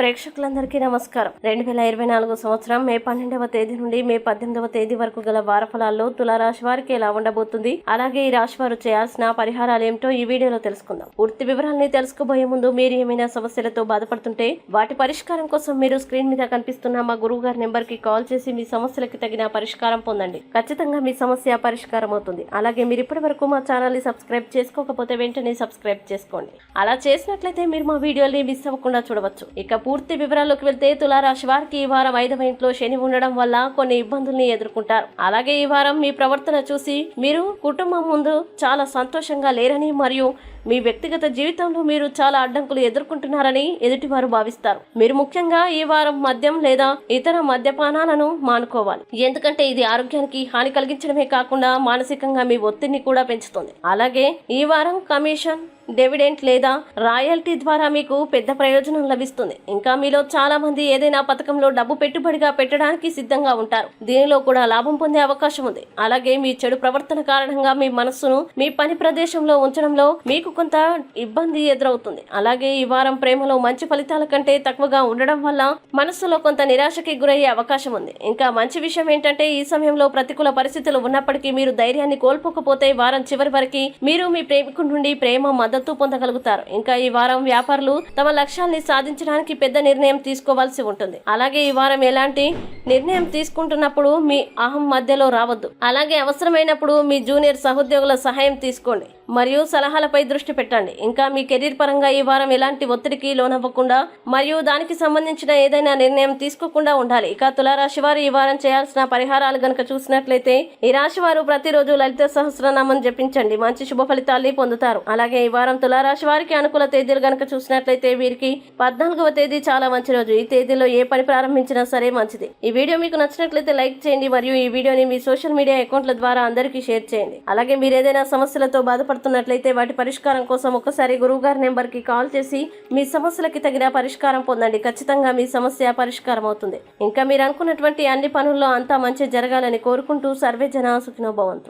ప్రేక్షకులందరికీ నమస్కారం. 2024 సంవత్సరం మే 12వ తేదీ నుండి మే 18వ తేదీ వరకు గల వార ఫలాల్లో తులారాశి వారికి ఎలా ఉండబోతుంది, అలాగే ఈ రాశి వారు చేయాల్సిన పరిహారాలు ఏమిటో ఈ వీడియోలో తెలుసుకుందాం. పూర్తి వివరాలని తెలుసుకోబోయే ముందు మీరు ఏమైనా సమస్యలతో బాధపడుతుంటే వాటి పరిష్కారం కోసం మీరు స్క్రీన్ మీద కనిపిస్తున్న మా గురువు గారి నెంబర్ కి కాల్ చేసి మీ సమస్యలకి తగిన పరిష్కారం పొందండి. ఖచ్చితంగా మీ సమస్య పరిష్కారం అవుతుంది. అలాగే మీరు ఇప్పటి వరకు మా ఛానల్ ని సబ్స్క్రైబ్ చేసుకోకపోతే వెంటనే సబ్స్క్రైబ్ చేసుకోండి. అలా చేసినట్లయితే మీరు మా వీడియోని మిస్ అవ్వకుండా చూడవచ్చు. ఇక పూర్తి వివరాల్లోకి వెళ్తే తులారాశి వారికి ఈ వారం 5వ ఇంట్లో శని ఉండడం వల్ల కొన్ని ఇబ్బందుల్ని ఎదుర్కొంటారు. అలాగే ఈ వారం మీ ప్రవర్తన చూసి మీరు కుటుంబం ముందు చాలా సంతోషంగా లేరని మరియు మీ వ్యక్తిగత జీవితంలో మీరు చాలా అడ్డంకులు ఎదుర్కొంటున్నారని ఎదుటివారు భావిస్తారు. మీరు ముఖ్యంగా ఈ వారం మద్యం లేదా ఇతర మద్యపానాలను మానుకోవాలి. ఎందుకంటే ఇది ఆరోగ్యానికి హాని కలిగించడమే కాకుండా మానసికంగా మీ ఒత్తిడిని కూడా పెంచుతుంది. అలాగే ఈ వారం కమిషన్, డివిడెంట్ లేదా రాయల్టీ ద్వారా మీకు పెద్ద ప్రయోజనం లభిస్తుంది. ఇంకా మీలో చాలా మంది ఏదైనా పథకంలో డబ్బు పెట్టుబడిగా పెట్టడానికి సిద్ధంగా ఉంటారు. దీనిలో కూడా లాభం పొందే అవకాశం ఉంది. అలాగే మీ చెడు ప్రవర్తన కారణంగా మీ మనస్సును మీ పని ప్రదేశంలో ఉంచడంలో మీకు కొంత ఇబ్బంది ఎదురవుతుంది. అలాగే ఈ వారం ప్రేమలో మంచి ఫలితాల కంటే తక్కువగా ఉండడం వల్ల మనస్సులో కొంత నిరాశకి గురయ్యే అవకాశం ఉంది. ఇంకా మంచి విషయం ఏంటంటే ఈ సమయంలో ప్రతికూల పరిస్థితులు ఉన్నప్పటికీ మీరు ధైర్యాన్ని కోల్పోకపోతే వారం చివరి వరకు మీరు మీ ప్రేమికుడి నుండి ప్రేమ మద్దతు పొందగలుగుతారు. ఇంకా ఈ వారం వ్యాపారులు తమ లక్ష్యాన్ని సాధించడానికి పెద్ద నిర్ణయం తీసుకోవాల్సి ఉంటుంది. అలాగే ఈ వారం ఎలాంటి నిర్ణయం తీసుకుంటున్నప్పుడు మీ అహం మధ్యలో రావద్దు. అలాగే అవసరమైనప్పుడు మీ జూనియర్ సహోద్యోగుల సహాయం తీసుకోండి మరియు సలహాలపై దృష్టి పెట్టండి. ఇంకా మీ కెరీర్ పరంగా ఈ వారం ఎలాంటి ఒత్తిడికి లోనవ్వకుండా మరియు దానికి సంబంధించిన ఏదైనా నిర్ణయం తీసుకోకుండా ఉండాలి. ఇక తులారాశి వారు ఈ వారం చేయాల్సిన పరిహారాలు గనక చూసినట్లయితే ఈ రాశి వారు ప్రతిరోజు లలిత సహస్రనామం జపించండి, మంచి శుభ ఫలితాల్ని పొందుతారు. అలాగే ఈ వారం తులారాశి వారికి అనుకూల తేదీలు గనక చూసినట్లయితే వీరికి 14వ తేదీ చాలా మంచి రోజు. ఈ తేదీలో ఏ పని ప్రారంభించినా సరే మంచిది. ఈ వీడియో మీకు నచ్చినట్లయితే లైక్ చేయండి మరియు ఈ వీడియోని మీ సోషల్ మీడియా అకౌంట్ల ద్వారా అందరికీ షేర్ చేయండి. అలాగే మీరు ఏదైనా సమస్యలతో బాధపడుతున్నట్లయితే వాటి పరిష్కారం కోసం ఒకసారి గురువు గారి నెంబర్ కి కాల్ చేసి మీ సమస్యలకి తగిన పరిష్కారం పొందండి. ఖచ్చితంగా మీ సమస్య పరిష్కారం అవుతుంది. ఇంకా మీరు అనుకున్నటువంటి అన్ని పనుల్లో అంతా మంచి జరగాలని కోరుకుంటూ సర్వే జన సుఖినో భవంతు.